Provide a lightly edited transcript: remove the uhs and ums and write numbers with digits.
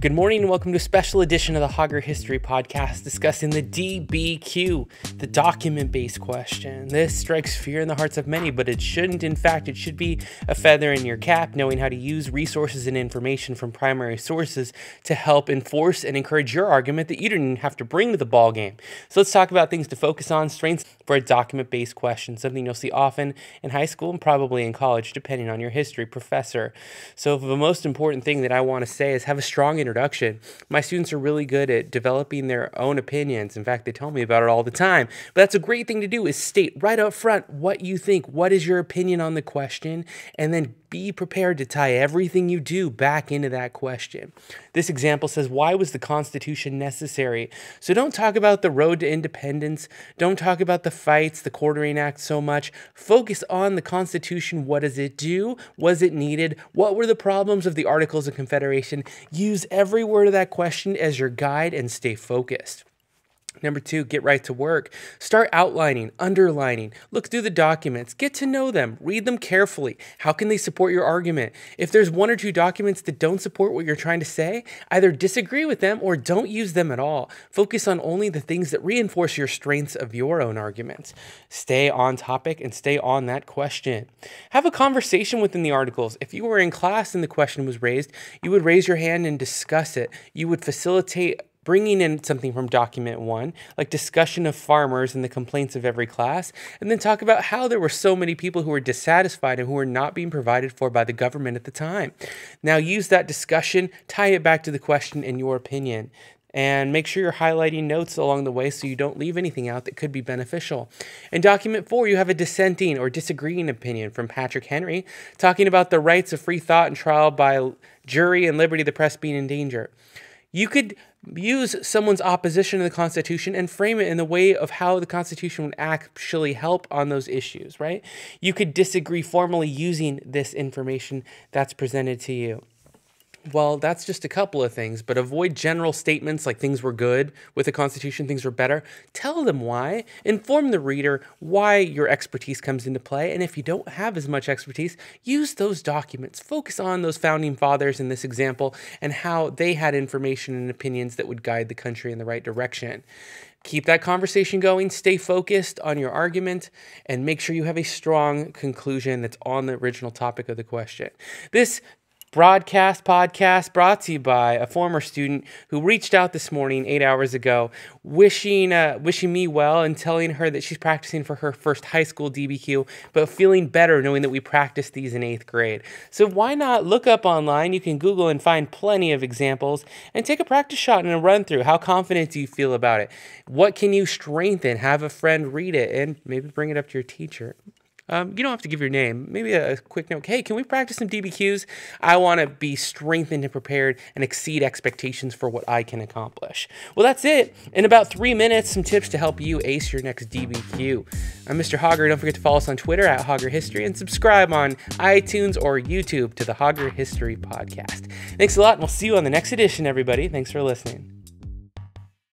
Good morning and welcome to a special edition of the Hauger History Podcast discussing the DBQ, the document-based question. This strikes fear in the hearts of many, but it shouldn't. In fact, it should be a feather in your cap, knowing how to use resources and information from primary sources to help enforce and encourage your argument that you didn't have to bring to the ball game. So let's talk about things to focus on, strengths for a document-based question, something you'll see often in high school and probably in college, depending on your history professor. So the most important thing that I want to say is have a strong introduction. My students are really good at developing their own opinions. In fact, they tell me about it all the time. But that's a great thing to do, is state right up front what you think, what is your opinion on the question, and then be prepared to tie everything you do back into that question. This example says, why was the Constitution necessary? So don't talk about the road to independence. Don't talk about the fights, the Quartering Act so much. Focus on the Constitution. What does it do? Was it needed? What were the problems of the Articles of Confederation? Use every word of that question as your guide and stay focused. Number 2, get right to work. Start outlining, underlining, look through the documents, get to know them, read them carefully. How can they support your argument? If there's 1 or 2 documents that don't support what you're trying to say, either disagree with them or don't use them at all. Focus on only the things that reinforce your strengths of your own arguments. Stay on topic and stay on that question. Have a conversation within the articles. If you were in class and the question was raised, you would raise your hand and discuss it. You would facilitate bringing in something from document 1, like discussion of farmers and the complaints of every class, and then talk about how there were so many people who were dissatisfied and who were not being provided for by the government at the time. Now use that discussion, tie it back to the question in your opinion, and make sure you're highlighting notes along the way so you don't leave anything out that could be beneficial. In document 4, you have a dissenting or disagreeing opinion from Patrick Henry, talking about the rights of free thought and trial by jury and liberty of the press being in danger. You could use someone's opposition to the Constitution and frame it in the way of how the Constitution would actually help on those issues, right? You could disagree formally using this information that's presented to you. Well, that's just a couple of things, but avoid general statements like things were good with the Constitution, things were better. Tell them why. Inform the reader why your expertise comes into play, and if you don't have as much expertise, use those documents. Focus on those founding fathers in this example and how they had information and opinions that would guide the country in the right direction. Keep that conversation going, stay focused on your argument, and make sure you have a strong conclusion that's on the original topic of the question. This podcast brought to you by a former student who reached out this morning 8 hours ago, wishing me well and telling her that she's practicing for her first high school DBQ, but feeling better knowing that we practiced these in 8th grade. So why not look up online? You can Google and find plenty of examples and take a practice shot and a run through. How confident do you feel about it? What can you strengthen? Have a friend read it and maybe bring it up to your teacher. You don't have to give your name. Maybe a quick note. Hey, can we practice some DBQs? I want to be strengthened and prepared and exceed expectations for what I can accomplish. Well, that's it. In about 3 minutes, some tips to help you ace your next DBQ. I'm Mr. Hauger. Don't forget to follow us on Twitter at Hauger History and subscribe on iTunes or YouTube to the Hauger History Podcast. Thanks a lot, and we'll see you on the next edition, everybody. Thanks for listening.